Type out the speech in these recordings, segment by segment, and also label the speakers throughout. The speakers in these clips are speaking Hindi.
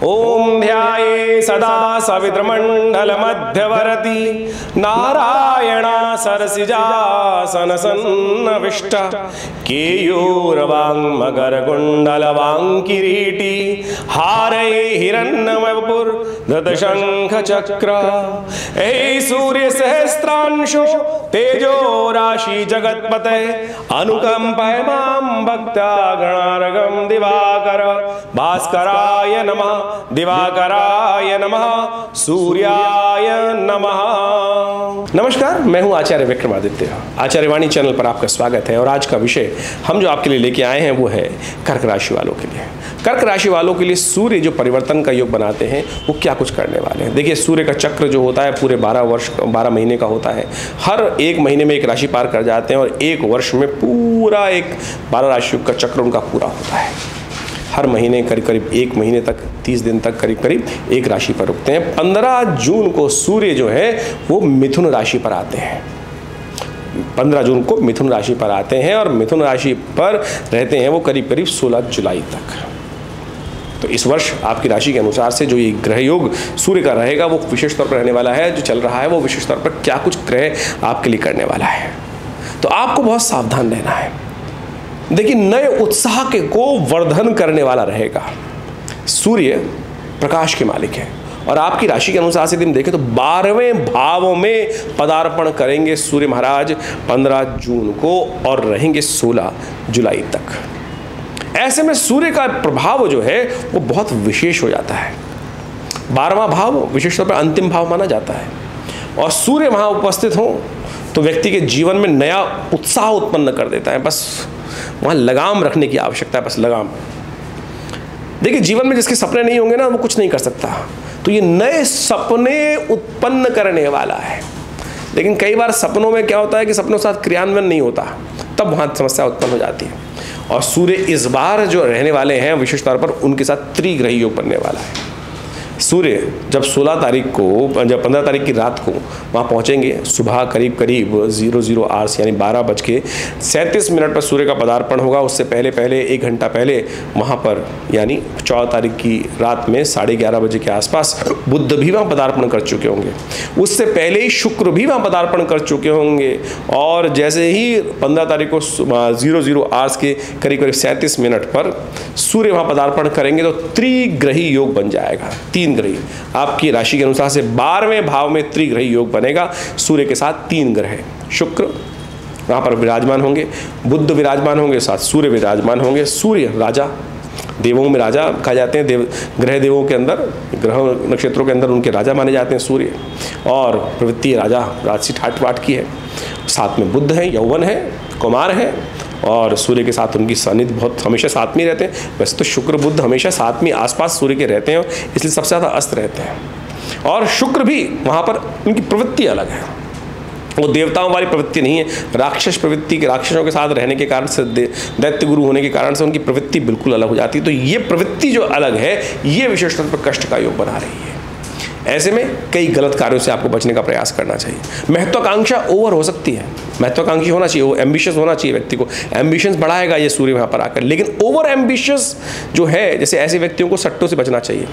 Speaker 1: ओम ध्याये सदा सवितृमंडल मध्यवर्ती नारायणा सरसिजासन सन्नविष्ट केयूरवांग मकर कुंडल वांग किरीटी हारये हिरण्यमपुर धृत शंख चक्र। हे सूर्य सहस्त्रांशो तेजो राशि जगत्पते अनुकंपय मां भक्त्या गणार्घं दिवाकर भास्कराय नमः दिवाकराय नमः सूर्याय नमः। नमस्कार, मैं हूं आचार्य विक्रमादित्य। आचार्यवाणी चैनल पर आपका स्वागत है और आज का विषय हम जो आपके लिए लेके आए हैं वो है कर्क राशि वालों के लिए। कर्क राशि वालों के लिए सूर्य जो परिवर्तन का योग बनाते हैं वो क्या कुछ करने वाले हैं। देखिए, सूर्य का चक्र जो होता है पूरे 12 महीने का होता है। हर एक महीने में एक राशि पार कर जाते हैं और एक वर्ष में पूरा एक 12 राशियों का चक्र उनका पूरा होता है। हर महीने करीब करीब एक महीने तक 30 दिन तक करीब करीब एक राशि पर रुकते हैं। 15 जून को सूर्य जो है वो मिथुन राशि पर आते हैं। 15 जून को मिथुन राशि पर आते हैं और मिथुन राशि पर रहते हैं वो करीब करीब 16 जुलाई तक। तो इस वर्ष आपकी राशि के अनुसार से जो ये ग्रह योग सूर्य का रहेगा वो विशेष तौर पर रहने वाला है। जो चल रहा है वो विशेष तौर पर क्या कुछ ग्रह आपके लिए करने वाला है, तो आपको बहुत सावधान रहना है। देखिए, नए उत्साह के को वर्धन करने वाला रहेगा। सूर्य प्रकाश के मालिक है और आपकी राशि के अनुसार से यदि हम देखें तो 12वें भाव में पदार्पण करेंगे सूर्य महाराज 15 जून को और रहेंगे 16 जुलाई तक। ऐसे में सूर्य का प्रभाव जो है वो बहुत विशेष हो जाता है। 12वां भाव विशेष तौर पर अंतिम भाव माना जाता है और सूर्य वहाँ उपस्थित हो तो व्यक्ति के जीवन में नया उत्साह उत्पन्न कर देता है। बस वहाँ लगाम रखने की आवश्यकता है, बस लगाम। देखिए, जीवन में जिसके सपने नहीं होंगे ना वो कुछ नहीं कर सकता। तो ये नए सपने उत्पन्न करने वाला है। लेकिन कई बार सपनों में क्या होता है कि सपनों के साथ क्रियान्वयन नहीं होता, तब वहाँ समस्या उत्पन्न हो जाती है। और सूर्य इस बार जो रहने वाले हैं विशेष तौर पर उनके साथ त्रिग्रही योग बनने वाला है। सूर्य जब 16 तारीख को जब 15 तारीख की रात को वहाँ पहुँचेंगे सुबह करीब 00 आवर्स यानी 12:37 पर सूर्य का पदार्पण होगा। उससे पहले 1 घंटा पहले वहाँ पर यानी 14 तारीख की रात में 11:30 बजे के आसपास बुध भी वहाँ पदार्पण कर चुके होंगे। उससे पहले ही शुक्र भी वहाँ पदार्पण कर चुके होंगे और जैसे ही 15 तारीख को 00 आवर्स के करीब 37 मिनट पर सूर्य वहाँ पदार्पण करेंगे तो त्रिग्रही योग बन जाएगा। 3 ग्रही आपकी राशि के अनुसार से 12वें भाव में त्रिग्रही योग बनेगा। सूर्य के साथ 3 ग्रह, शुक्र वहाँ पर विराजमान होंगे, बुध विराजमान होंगे, साथ सूर्य विराजमान होंगे। सूर्य राजा, देवों में राजा कहा जाते हैं। ग्रह देवों के अंदर, ग्रह नक्षत्रों के अंदर उनके राजा माने जाते हैं सूर्य। और प्रवृत्ति राजा राजसी ठाट वाट की है। साथ में बुध है, यौवन है, कुमार है और सूर्य के साथ उनकी सानिध्य बहुत हमेशा साथ में रहते हैं। वैसे तो शुक्र बुध हमेशा साथ में आसपास सूर्य के रहते हैं इसलिए सबसे ज़्यादा अस्त रहते हैं। और शुक्र भी वहाँ पर उनकी प्रवृत्ति अलग है, वो देवताओं वाली प्रवृत्ति नहीं है। राक्षस प्रवृत्ति के राक्षसों के साथ रहने के कारण से, दैत्य गुरु होने के कारण से उनकी प्रवृत्ति बिल्कुल अलग हो जाती है। तो ये प्रवृत्ति जो अलग है ये विशेष तौर पर कष्ट का योग बना रही है। ऐसे में कई गलत कार्यों से आपको बचने का प्रयास करना चाहिए। महत्वाकांक्षा ओवर हो सकती है, महत्वाकांक्षी होना चाहिए, वो एम्बिशियस होना चाहिए व्यक्ति को। एम्बिशंस बढ़ाएगा ये सूर्य वहाँ पर आकर, लेकिन ओवर एम्बिशियस जो है, जैसे ऐसे व्यक्तियों को सट्टों से बचना चाहिए।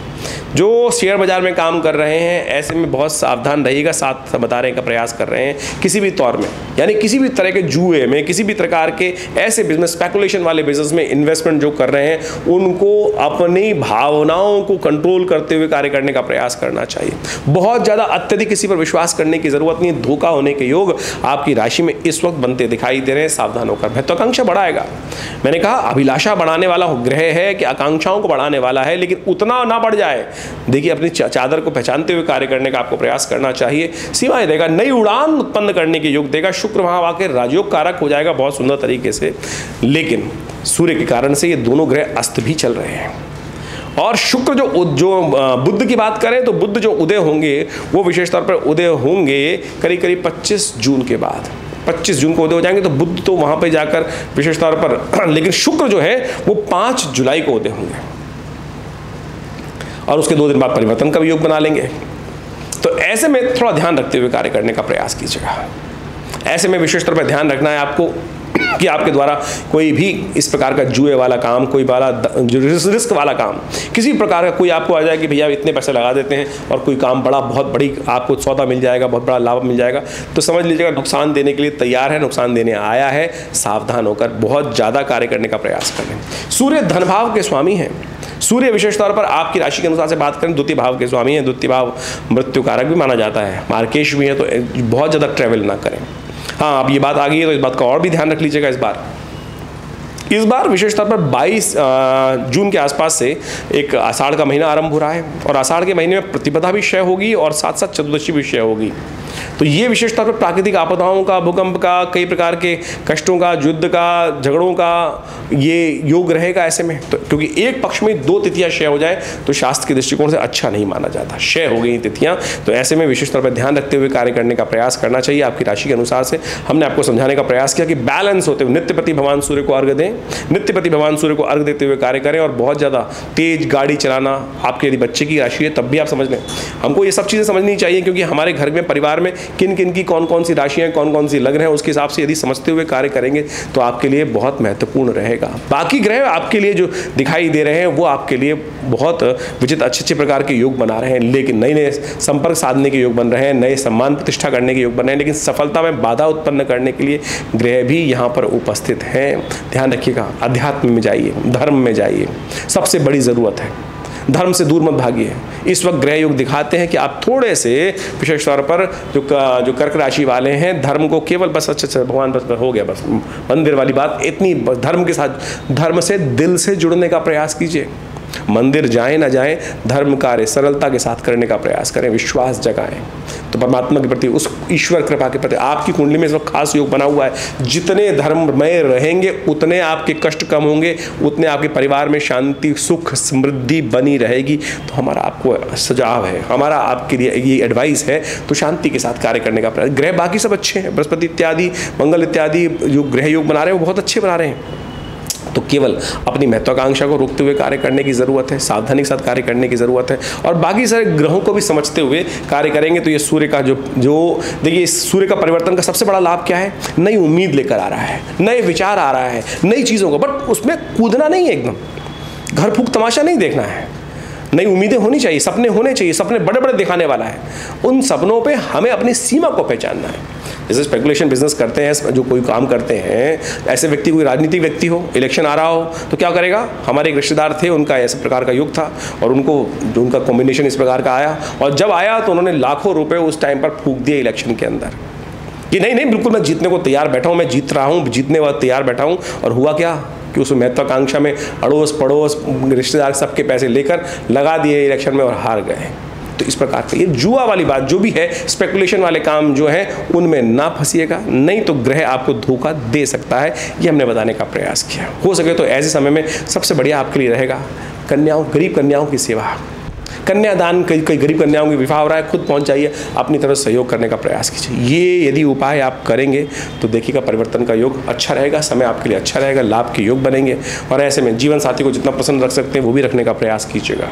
Speaker 1: जो शेयर बाजार में काम कर रहे हैं ऐसे में बहुत सावधान रहिएगा। साथ बताने का प्रयास कर रहे हैं किसी भी तौर में, यानी किसी भी तरह के जुए में, किसी भी प्रकार के ऐसे बिजनेस, स्पेकुलेशन वाले बिजनेस में इन्वेस्टमेंट जो कर रहे हैं उनको अपनी भावनाओं को कंट्रोल करते हुए कार्य करने का प्रयास करना चाहिए। बहुत ज़्यादा अत्यधिक किसी पर विश्वास करने की जरूरत नहीं है। धोखा होने के योग आपकी राशि में इस वक्त बनते दिखाई दे रहे हैं। सावधान होकर, महत्वाकांक्षा बढ़ाएगा। मैंने कहा अभिलाषा बढ़ाने वाला ग्रह है कि आकांक्षाओं को बढ़ाने वाला है, लेकिन उतना ना बढ़ जाए। देखिए, अपनी चादर को पहचानते हुए कार्य करने का आपको प्रयास करना चाहिए। सीमाएं देगा, नई उड़ान उत्पन्न करने के योग देगा। शुक्र वहाँ आकर राजयोग कारक हो जाएगा बहुत सुंदर तरीके से, लेकिन सूर्य के कारण से ये दोनों ग्रह अस्त भी चल रहे हैं। और शुक्र जो बुध की बात करें तो बुध जो उदय होंगे वो विशेष तौर पर उदय होंगे करीब करीब 25 जून के बाद। 25 जून को उदय हो जाएंगे तो बुध तो वहाँ पे जाकर विशेष तौर पर लेकिन शुक्र जो है वो 5 जुलाई को उदय होंगे और उसके 2 दिन बाद परिवर्तन का भी योग बना लेंगे। तो ऐसे में थोड़ा ध्यान रखते हुए कार्य करने का प्रयास कीजिएगा। ऐसे में विशेष तौर पर ध्यान रखना है आपको कि आपके द्वारा कोई भी इस प्रकार का जुए वाला काम, कोई वाला रिस्क वाला काम, किसी प्रकार का कोई आपको आ जाए कि भैया इतने पैसे लगा देते हैं और कोई काम बहुत बड़ी आपको सौदा मिल जाएगा, बहुत बड़ा लाभ मिल जाएगा, तो समझ लीजिएगा नुकसान देने के लिए तैयार है, नुकसान देने आया है। सावधान होकर बहुत ज़्यादा कार्य करने का प्रयास करें। सूर्य धन भाव के स्वामी हैं। सूर्य विशेष तौर पर आपकी राशि के अनुसार से बात करें, द्वितीय भाव के स्वामी हैं। द्वितीय भाव मृत्यु कारक भी माना जाता है, मार्केश भी है, तो बहुत ज़्यादा ट्रैवल ना करें। हाँ, अब ये बात आ गई है तो इस बात का और भी ध्यान रख लीजिएगा। इस बार विशेष तौर पर 22 जून के आसपास से एक आषाढ़ का महीना आरंभ हो रहा है और आषाढ़ के महीने में प्रतिपदा भी क्षय होगी और साथ साथ चतुर्दशी भी क्षय होगी। तो ये विशेष तौर पर प्राकृतिक आपदाओं का, भूकंप का, कई प्रकार के कष्टों का, युद्ध का, झगड़ों का ये योग रहेगा ऐसे में। तो क्योंकि एक पक्ष में 2 तिथियां क्षय हो जाए तो शास्त्र के दृष्टिकोण से अच्छा नहीं माना जाता, क्षय हो गई तिथियां। तो ऐसे में विशेष तौर पर ध्यान रखते हुए कार्य करने का प्रयास करना चाहिए। आपकी राशि के अनुसार से हमने आपको समझाने का प्रयास किया कि बैलेंस होते हुए नित्यपति भगवान सूर्य को अर्घ्य दें, नित्यपति भगवान सूर्य को अर्घ्य देते हुए कार्य करें। और बहुत ज़्यादा तेज गाड़ी चलाना, आपके यदि बच्चे की राशि है तब भी आप समझ लें। हमको ये सब चीज़ें समझनी चाहिए क्योंकि हमारे घर में, परिवार में किन किन की कौन कौन सी राशियाँ, कौन कौन सी लग्न है, उसके हिसाब से यदि समझते हुए कार्य करेंगे तो आपके लिए बहुत महत्वपूर्ण रहेगा। बाकी ग्रह आपके लिए जो दिखाई दे रहे हैं वो आपके लिए बहुत विचित्र अच्छे प्रकार के योग बना रहे हैं, लेकिन नए नए संपर्क साधने के योग बन रहे हैं, नए सम्मान प्रतिष्ठा करने के योग बन रहे हैं, लेकिन सफलता में बाधा उत्पन्न करने के लिए ग्रह भी यहाँ पर उपस्थित हैं। ध्यान रखिएगा, अध्यात्म में जाइए, धर्म में जाइए, सबसे बड़ी ज़रूरत है। धर्म से दूर मत भागिए। इस वक्त ग्रह योग दिखाते हैं कि आप थोड़े से विशेष तौर पर जो कर्क राशि वाले हैं, धर्म को केवल बस अच्छा भगवान बस हो गया, बस मंदिर वाली बात, इतनी धर्म के साथ, धर्म से दिल से जुड़ने का प्रयास कीजिए। मंदिर जाएं ना जाएं, धर्म कार्य सरलता के साथ करने का प्रयास करें, विश्वास जगाएं। तो परमात्मा के प्रति, उस ईश्वर कृपा के प्रति आपकी कुंडली में इस वक्त खास योग बना हुआ है। जितने धर्ममय रहेंगे उतने आपके कष्ट कम होंगे, उतने आपके परिवार में शांति, सुख, समृद्धि बनी रहेगी। तो हमारा आपको सुझाव है, हमारा आपके लिए ये एडवाइस है, तो शांति के साथ कार्य करने का प्रयास। ग्रह बाकी सब अच्छे हैं, बृहस्पति इत्यादि, मंगल इत्यादि जो ग्रह योग बना रहे हैं वो बहुत अच्छे बना रहे हैं। तो केवल अपनी महत्वाकांक्षा को रोकते हुए कार्य करने की ज़रूरत है, सावधानी के साथ कार्य करने की ज़रूरत है और बाकी सारे ग्रहों को भी समझते हुए कार्य करेंगे। तो ये सूर्य का जो देखिए, इस सूर्य का परिवर्तन का सबसे बड़ा लाभ क्या है? नई उम्मीद लेकर आ रहा है, नए विचार आ रहा है, नई चीज़ों को, बट उसमें कूदना नहीं है, एकदम घर फूक तमाशा नहीं देखना है। नई उम्मीदें होनी चाहिए, सपने होने चाहिए, सपने बड़े बड़े दिखाने वाला है। उन सपनों पे हमें अपनी सीमा को पहचानना है। जैसे स्पेकुलेशन बिजनेस करते हैं, जो कोई काम करते हैं, ऐसे व्यक्ति, कोई राजनीतिक व्यक्ति हो, इलेक्शन आ रहा हो तो क्या करेगा? हमारे एक रिश्तेदार थे, उनका ऐसे प्रकार का युग था और उनका कॉम्बिनेशन इस प्रकार का आया और जब आया तो उन्होंने लाखों रुपए उस टाइम पर फूंक दिए इलेक्शन के अंदर कि नहीं नहीं, बिल्कुल मैं जीतने को तैयार बैठा हूँ, मैं जीत रहा हूँ, जीतने वाला तैयार बैठा हूँ। और हुआ क्या कि उस महत्वाकांक्षा में अड़ोस पड़ोस रिश्तेदार सबके पैसे लेकर लगा दिए इलेक्शन में और हार गए। तो इस प्रकार से ये जुआ वाली बात जो भी है, स्पेकुलेशन वाले काम जो है, उनमें ना फंसिएगा, नहीं तो ग्रह आपको धोखा दे सकता है। ये हमने बताने का प्रयास किया। हो सके तो ऐसे समय में सबसे बढ़िया आपके लिए रहेगा कन्याओं, गरीब कन्याओं की सेवा, कन्यादान। कई गरीब कन्याओं की विवाह हो रहा है, खुद पहुंच जाइए, अपनी तरफ सहयोग करने का प्रयास कीजिए। ये यदि उपाय आप करेंगे तो देखिएगा परिवर्तन का योग अच्छा रहेगा, समय आपके लिए अच्छा रहेगा, लाभ के योग बनेंगे। और ऐसे में जीवन साथी को जितना प्रसन्न रख सकते हैं वो भी रखने का प्रयास कीजिएगा।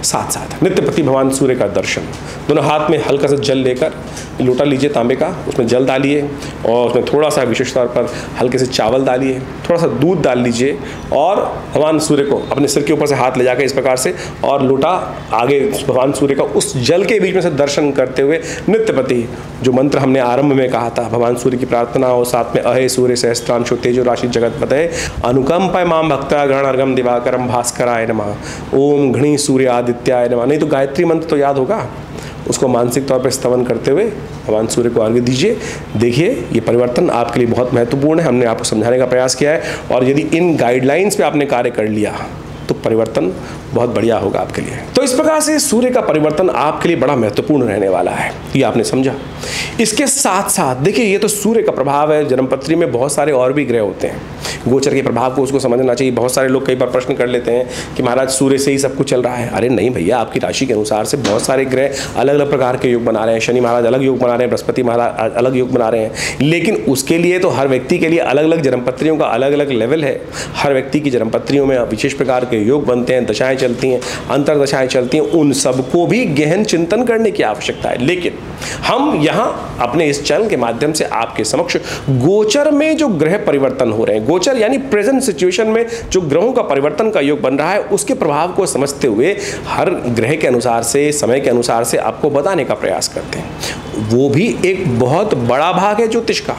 Speaker 1: साथ साथ नित्यपति भगवान सूर्य का दर्शन, दोनों हाथ में हल्का सा जल लेकर लोटा लीजिए तांबे का, उसमें जल डालिए और उसमें थोड़ा सा विशेष तौर पर हल्के से चावल डालिए, थोड़ा सा दूध डाल लीजिए और भगवान सूर्य को अपने सिर के ऊपर से हाथ ले जाकर इस प्रकार से और लोटा आगे भगवान सूर्य का उस जल के बीच में से दर्शन करते हुए नित्यपति जो मंत्र हमने आरंभ में कहा था, भगवान सूर्य की प्रार्थना और साथ में अहे सूर्य सहस्त्रांशो तेजो राशि जगत पते अनुकंपय माम भक्ता ग्रहण अर्घम दिवाकरम भास्कराय नमः ओम घृणी सूर्य आदित्याय नमः। नहीं तो गायत्री मंत्र तो याद होगा, उसको मानसिक तौर पर स्तवन करते हुए भगवान सूर्य को अर्घ्य दीजिए। देखिए ये परिवर्तन आपके लिए बहुत महत्वपूर्ण है, हमने आपको समझाने का प्रयास किया है और यदि इन गाइडलाइंस पे आपने कार्य कर लिया तो परिवर्तन बहुत बढ़िया होगा आपके लिए। तो इस प्रकार से सूर्य का परिवर्तन आपके लिए बड़ा महत्वपूर्ण रहने वाला है, ये आपने समझा। इसके साथ साथ देखिए, ये तो सूर्य का प्रभाव है, जन्मपत्री में बहुत सारे और भी ग्रह होते हैं। गोचर के प्रभाव को उसको समझना चाहिए। बहुत सारे लोग कई बार प्रश्न कर लेते हैं कि महाराज सूर्य से ही सब कुछ चल रहा है। अरे नहीं भैया, आपकी राशि के अनुसार से बहुत सारे ग्रह अलग अलग प्रकार के योग बना रहे हैं। शनि महाराज अलग योग बना रहे हैं, बृहस्पति महाराज अलग योग बना रहे हैं, लेकिन उसके लिए तो हर व्यक्ति के लिए अलग अलग जन्मपत्रियों का अलग अलग लेवल है। हर व्यक्ति की जन्मपत्रियों में विशेष प्रकार के योग बनते हैं, दशाएं चलती हैं, अंतरदशाएं चलती हैं, उन सबको भी गहन चिंतन करने की आवश्यकता है। लेकिन हम यहाँ अपने इस चैनल के माध्यम से आपके समक्ष गोचर में जो ग्रह परिवर्तन हो रहे हैं, गोचर यानी प्रेजेंट सिचुएशन में जो ग्रहों का परिवर्तन का योग बन रहा है, उसके प्रभाव को समझते हुए हर ग्रह के अनुसार से, समय के अनुसार से आपको बताने का प्रयास करते हैं। वो भी एक बहुत बड़ा भाग है ज्योतिष का,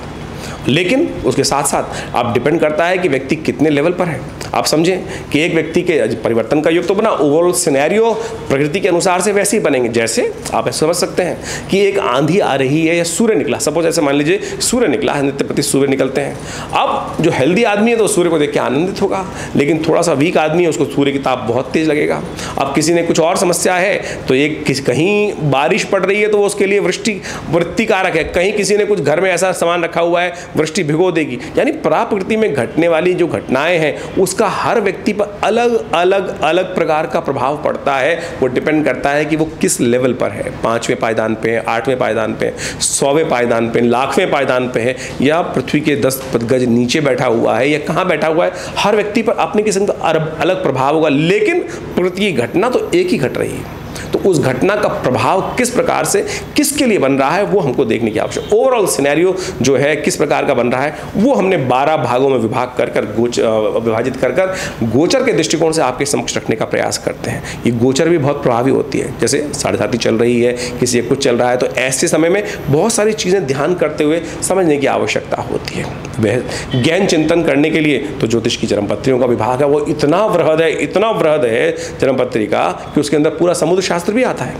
Speaker 1: लेकिन उसके साथ साथ आप डिपेंड करता है कि व्यक्ति कितने लेवल पर है। आप समझें कि एक व्यक्ति के परिवर्तन का योग तो बना, ओवरऑल सिनेरियो प्रकृति के अनुसार से वैसे ही बनेंगे। जैसे आप समझ सकते हैं कि एक आंधी आ रही है या सूर्य निकला, सपोज ऐसे मान लीजिए सूर्य निकला है, नित्यपति सूर्य निकलते हैं। अब जो हेल्दी आदमी है तो सूर्य को देख के आनंदित होगा, लेकिन थोड़ा सा वीक आदमी है उसको सूर्य की ताप बहुत तेज लगेगा। अब किसी ने कुछ और समस्या है तो एक कहीं बारिश पड़ रही है तो वो उसके लिए वृत्तिकारक है, कहीं किसी ने कुछ घर में ऐसा सामान रखा हुआ है वृष्टि भिगो देगी। यानी प्रकृति में घटने वाली जो घटनाएं हैं उसका हर व्यक्ति पर अलग अलग अलग प्रकार का प्रभाव पड़ता है। वो डिपेंड करता है कि वो किस लेवल पर है, 5वें पायदान पे, 8वें पायदान पे, 100वें पायदान पे, 1,00,000वें पायदान पे है, या पृथ्वी के 10 गज नीचे बैठा हुआ है, या कहाँ बैठा हुआ है। हर व्यक्ति पर अपने किस्म का अलग प्रभाव होगा, लेकिन प्रकृति की घटना तो एक ही घट रही है। तो उस घटना का प्रभाव किस प्रकार से किसके लिए बन रहा है वो हमको देखने की आवश्यकता। ओवरऑल सिनेरियो जो है किस प्रकार का बन रहा है वो हमने 12 भागों में विभाजित कर गोचर के दृष्टिकोण से आपके समक्ष रखने का प्रयास करते हैं। ये गोचर भी बहुत प्रभावी होती है। जैसे 7:30 चल रही है, किसी एक कुछ चल रहा है, तो ऐसे समय में बहुत सारी चीज़ें ध्यान करते हुए समझने की आवश्यकता होती है। वह गहन चिंतन करने के लिए तो ज्योतिष की जन्मपत्रियों का विभाग है, वो इतना वृहद है जन्मपत्री का कि उसके अंदर पूरा समुद्र शास्त्र भी आता है,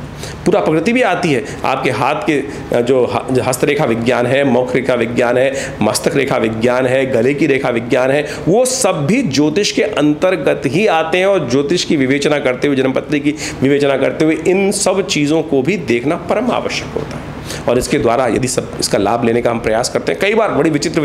Speaker 1: पूरा प्रकृति भी आती है। आपके हाथ के जो हस्तरेखा विज्ञान है, मौख रेखा विज्ञान है, मस्तक रेखा विज्ञान है, गले की रेखा विज्ञान है, वो सब भी ज्योतिष के अंतर्गत ही आते हैं। और ज्योतिष की विवेचना करते हुए, जन्मपत्री की विवेचना करते हुए इन सब चीज़ों को भी देखना परम आवश्यक होता है। और इसके द्वारा यदि सब इसका लाभ लेने का हम प्रयास करते हैं, कई बार बड़ी विचित्र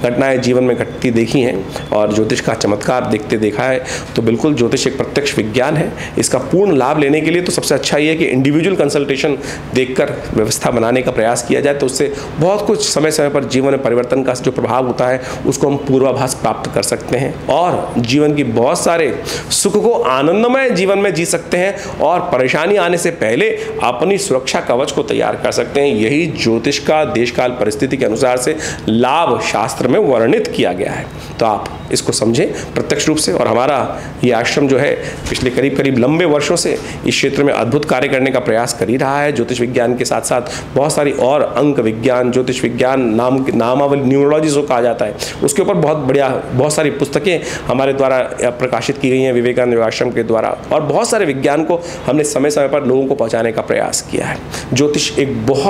Speaker 1: घटनाएं जीवन में घटती देखी हैं और ज्योतिष का चमत्कार देखा है, तो बिल्कुल ज्योतिष एक प्रत्यक्ष विज्ञान है। इसका पूर्ण लाभ लेने के लिए तो सबसे अच्छा ये है कि इंडिविजुअल कंसल्टेशन देखकर व्यवस्था बनाने का प्रयास किया जाए, तो उससे बहुत कुछ समय समय पर जीवन में परिवर्तन का जो प्रभाव होता है उसको हम पूर्वाभास प्राप्त कर सकते हैं और जीवन की बहुत सारे सुख को आनंदमय जीवन में जी सकते हैं और परेशानी आने से पहले अपनी सुरक्षा कवच को तैयार कर सकते हैं। यही ज्योतिष का देश काल परिस्थिति के अनुसार से लाभ शास्त्र में वर्णित किया गया है। तो आप इसको समझें प्रत्यक्ष रूप से। और हमारा ये आश्रम जो है पिछले करीब लंबे वर्षों से इस क्षेत्र में अद्भुत कार्य करने का प्रयास कर ही रहा है। ज्योतिष विज्ञान के साथ साथ बहुत सारी और अंक विज्ञान, ज्योतिष विज्ञान नामावली, न्यूमरोलॉजी जो कहा जाता है, उसके ऊपर बहुत सारी पुस्तकें हमारे द्वारा प्रकाशित की गई हैं विवेकानंद योगाश्रम के द्वारा, और बहुत सारे विज्ञान को हमने समय समय पर लोगों को पहुँचाने का प्रयास किया है। ज्योतिष एक बहुत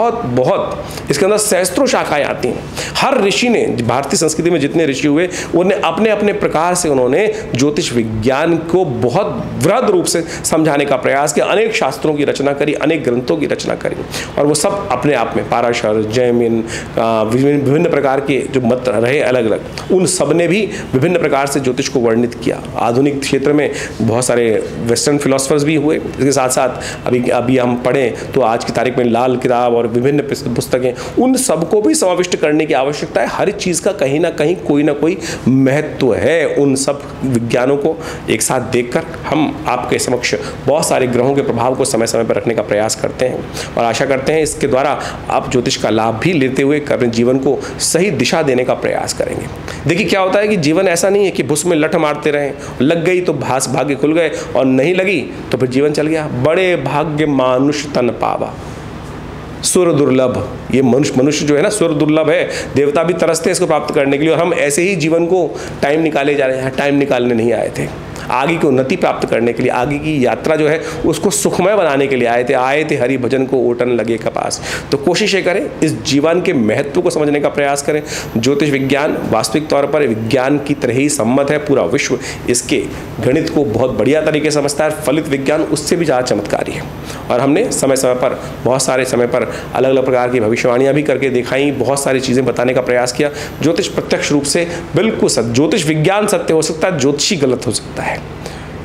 Speaker 1: इसके अंदर सहस्त्रों शाखाएं आती हैं। हर ऋषि ने, भारतीय संस्कृति में जितने ऋषि हुए, उन्हें अपने अपने प्रकार से उन्होंने ज्योतिष विज्ञान को बहुत वृहद रूप से समझाने का प्रयास किया। अनेक शास्त्रों की रचना करी, अनेक ग्रंथों की रचना करी, और वो सब अपने आप में पाराशर, जैमिन, विभिन्न प्रकार के जो मत रहे अलग अलग, उन सब ने भी विभिन्न प्रकार से ज्योतिष को वर्णित किया। आधुनिक क्षेत्र में बहुत सारे वेस्टर्न फिलोसफर्स भी हुए। इसके साथ साथ अभी हम पढ़ें तो आज की तारीख में लाल किताब और विभिन्न पुस्तकें, उन सबको भी समाविष्ट करने की आवश्यकता है। हर चीज़ का कहीं ना कहीं कोई ना कोई महत्व है। उन सब विज्ञानों को एक साथ देखकर हम आपके समक्ष बहुत सारे ग्रहों के प्रभाव को समय समय पर रखने का प्रयास करते हैं और आशा करते हैं इसके द्वारा आप ज्योतिष का लाभ भी लेते हुए अपने जीवन को सही दिशा देने का प्रयास करेंगे। देखिए क्या होता है कि जीवन ऐसा नहीं है कि भुस में लठ मारते रहें, लग गई तो भाग्य खुल गए और नहीं लगी तो फिर जीवन चल गया। बड़े भाग्य मानुष तन पावा, सुर दुर्लभ। ये मनुष्य जो है ना, सुर दुर्लभ है। देवता भी तरसते हैं इसको प्राप्त करने के लिए, और हम ऐसे ही जीवन को टाइम निकाले जा रहे हैं। टाइम निकालने नहीं आए थे, आगे की उन्नति प्राप्त करने के लिए, आगे की यात्रा जो है उसको सुखमय बनाने के लिए आए थे हरि भजन को ओटन लगे कपास। तो कोशिश ये करें, इस जीवन के महत्व को समझने का प्रयास करें। ज्योतिष विज्ञान वास्तविक तौर पर विज्ञान की तरह ही सम्मत है। पूरा विश्व इसके गणित को बहुत बढ़िया तरीके से समझता है। फलित विज्ञान उससे भी ज़्यादा चमत्कारी है और हमने समय समय पर बहुत सारे समय पर अलग अलग प्रकार की भविष्यवाणियाँ भी करके दिखाई, बहुत सारी चीज़ें बताने का प्रयास किया। ज्योतिष प्रत्यक्ष रूप से बिल्कुल सत्य, ज्योतिष विज्ञान सत्य हो सकता है, ज्योतिषी गलत हो सकता है।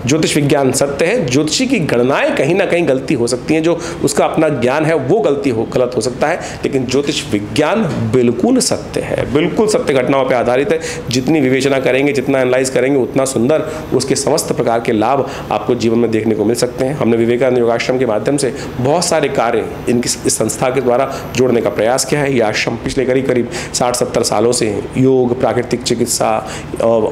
Speaker 1: ज्योतिष विज्ञान सत्य है, ज्योतिषी की गणनाएं कहीं ना कहीं गलती हो सकती हैं, जो उसका अपना ज्ञान है वो गलत हो सकता है, लेकिन ज्योतिष विज्ञान बिल्कुल सत्य है, बिल्कुल सत्य घटनाओं पर आधारित है। जितनी विवेचना करेंगे, जितना एनालाइज करेंगे, उतना सुंदर उसके समस्त प्रकार के लाभ आपको जीवन में देखने को मिल सकते हैं। हमने विवेकानंद योगाश्रम के माध्यम से बहुत सारे कार्य इनकी इस संस्था के द्वारा जोड़ने का प्रयास किया है। ये आश्रम पिछले करीब 60-70 सालों से योग, प्राकृतिक चिकित्सा,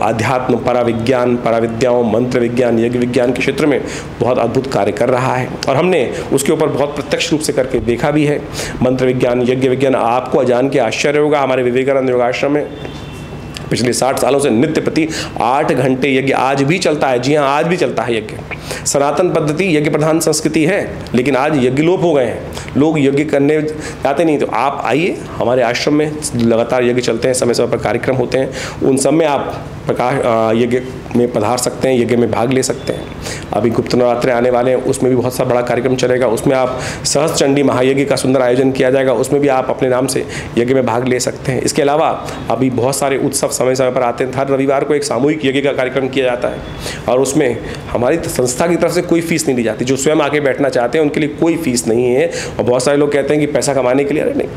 Speaker 1: आध्यात्म, पराविज्ञान, पराविद्याओं, मंत्र विज्ञान, यज्ञ विज्ञान के क्षेत्र में बहुत अद्भुत कार्य कर रहा है और हमने उसके ऊपर बहुत प्रत्यक्ष रूप से करके देखा भी है। मंत्र विज्ञान, यज्ञ विज्ञान, आपको जान के आश्चर्य होगा, हमारे विवेकानंद योगाश्रम में पिछले 60 सालों से नित्य प्रति 8 घंटे यज्ञ आज भी चलता है। जी हाँ, आज भी चलता है यज्ञ। सनातन पद्धति यज्ञ प्रधान संस्कृति है, लेकिन आज यज्ञ लोप हो गए हैं, लोग यज्ञ करने जाते नहीं। तो आप आइए, हमारे आश्रम में लगातार यज्ञ चलते हैं, समय समय पर कार्यक्रम होते हैं, उन सब में आप यज्ञ में पधार सकते हैं, यज्ञ में भाग ले सकते हैं। अभी गुप्त नवरात्रे आने वाले हैं, उसमें भी बहुत सा बड़ा कार्यक्रम चलेगा, उसमें आप सहस्त्र चंडी महायज्ञ का सुंदर आयोजन किया जाएगा, उसमें भी आप अपने नाम से यज्ञ में भाग ले सकते हैं। इसके अलावा अभी बहुत सारे उत्सव समय समय पर आते हैं। हर रविवार को एक सामूहिक यज्ञ का कार्यक्रम किया जाता है और उसमें हमारी संस्था की तरफ से कोई फीस नहीं ली जाती। जो स्वयं आके बैठना चाहते हैं उनके लिए कोई फीस नहीं है। और बहुत सारे लोग कहते हैं कि पैसा कमाने के लिए, अरे नहीं,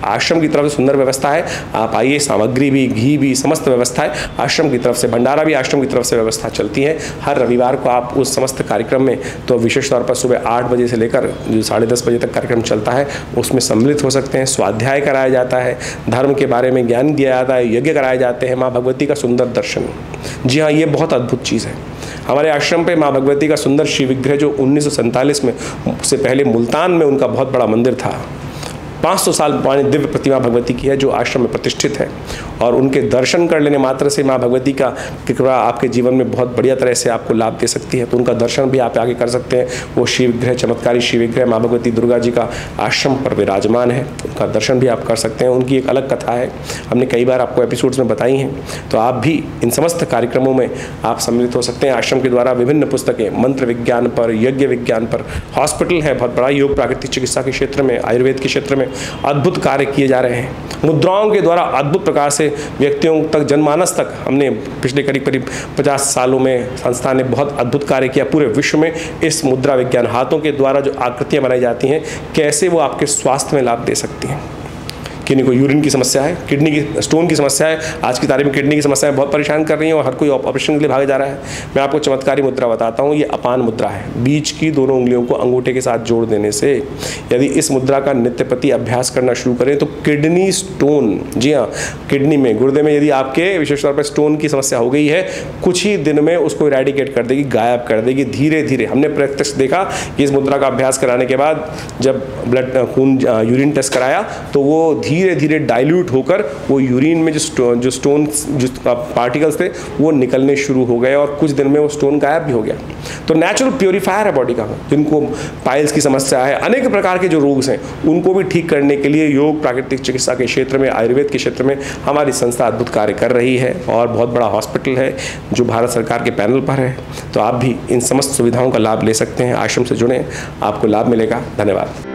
Speaker 1: आश्रम की तरफ से सुंदर व्यवस्था है, आप आइए, सामग्री भी, घी भी, समस्त व्यवस्था है आश्रम की तरफ से, भंडारा भी आश्रम की तरफ से व्यवस्था चलती है। हर रविवार को आप उस समस्त कार्यक्रम में, तो विशेष तौर पर सुबह 8 बजे से लेकर जो 10:30 बजे तक कार्यक्रम चलता है, उसमें सम्मिलित हो सकते हैं। स्वाध्याय कराया जाता है, धर्म के बारे में ज्ञान दिया जाता है, यज्ञ कराए जाते हैं, माँ भगवती का सुंदर दर्शन। जी हाँ, ये बहुत अद्भुत चीज़ है। हमारे आश्रम पे माँ भगवती का सुंदर शिव विग्रह, जो 1947 में से पहले मुल्तान में उनका बहुत बड़ा मंदिर था, 500 साल पुरानी दिव्य प्रतिमा भगवती की है, जो आश्रम में प्रतिष्ठित है। और उनके दर्शन कर लेने मात्र से माँ भगवती का कृपा आपके जीवन में बहुत बढ़िया तरह से आपको लाभ दे सकती है। तो उनका दर्शन भी आप आगे कर सकते हैं। वो शिव विग्रह, चमत्कारी शिव विग्रह माँ भगवती दुर्गा जी का आश्रम पर विराजमान है, उनका दर्शन भी आप कर सकते हैं। उनकी एक अलग कथा है, हमने कई बार आपको एपिसोड्स में बताई हैं। तो आप भी इन समस्त कार्यक्रमों में आप सम्मिलित हो सकते हैं। आश्रम के द्वारा विभिन्न पुस्तकें मंत्र विज्ञान पर, यज्ञ विज्ञान पर, हॉस्पिटल है बहुत बड़ा, योग प्राकृतिक चिकित्सा के क्षेत्र में, आयुर्वेद के क्षेत्र में अद्भुत कार्य किए जा रहे हैं। मुद्राओं के द्वारा अद्भुत प्रकार से व्यक्तियों तक, जनमानस तक, हमने पिछले करीब 50 सालों में संस्था ने बहुत अद्भुत कार्य किया। पूरे विश्व में इस मुद्रा विज्ञान, हाथों के द्वारा जो आकृतियां बनाई जाती हैं, कैसे वो आपके स्वास्थ्य में लाभ दे सकती हैं। किन्हीं को यूरिन की समस्या है, किडनी की स्टोन की समस्या है, आज की तारीख में किडनी की समस्या बहुत परेशान कर रही है और हर कोई ऑपरेशन के लिए भागे जा रहा है। मैं आपको चमत्कारी मुद्रा बताता हूँ, ये अपान मुद्रा है। बीच की दोनों उंगलियों को अंगूठे के साथ जोड़ देने से यदि इस मुद्रा का नित्य प्रति अभ्यास करना शुरू करें तो किडनी स्टोन, जी हाँ, किडनी में, गुर्दे में यदि आपके विशेष तौर पर स्टोन की समस्या हो गई है, कुछ ही दिन में उसको इरेडिकेट कर देगी, गायब कर देगी धीरे धीरे। हमने प्रत्यक्ष देखा कि इस मुद्रा का अभ्यास कराने के बाद जब ब्लड खून यूरिन टेस्ट कराया तो वो धीरे धीरे डाइल्यूट होकर वो यूरिन में जो स्टोन जो पार्टिकल्स थे वो निकलने शुरू हो गए और कुछ दिन में वो स्टोन गायब भी हो गया। तो नेचुरल प्योरीफायर है बॉडी का। जिनको पाइल्स की समस्या है, अनेक प्रकार के जो रोग हैं, उनको भी ठीक करने के लिए योग प्राकृतिक चिकित्सा के क्षेत्र में, आयुर्वेद के क्षेत्र में हमारी संस्था अद्भुत कार्य कर रही है और बहुत बड़ा हॉस्पिटल है जो भारत सरकार के पैनल पर है। तो आप भी इन समस्त सुविधाओं का लाभ ले सकते हैं। आश्रम से जुड़ें, आपको लाभ मिलेगा। धन्यवाद।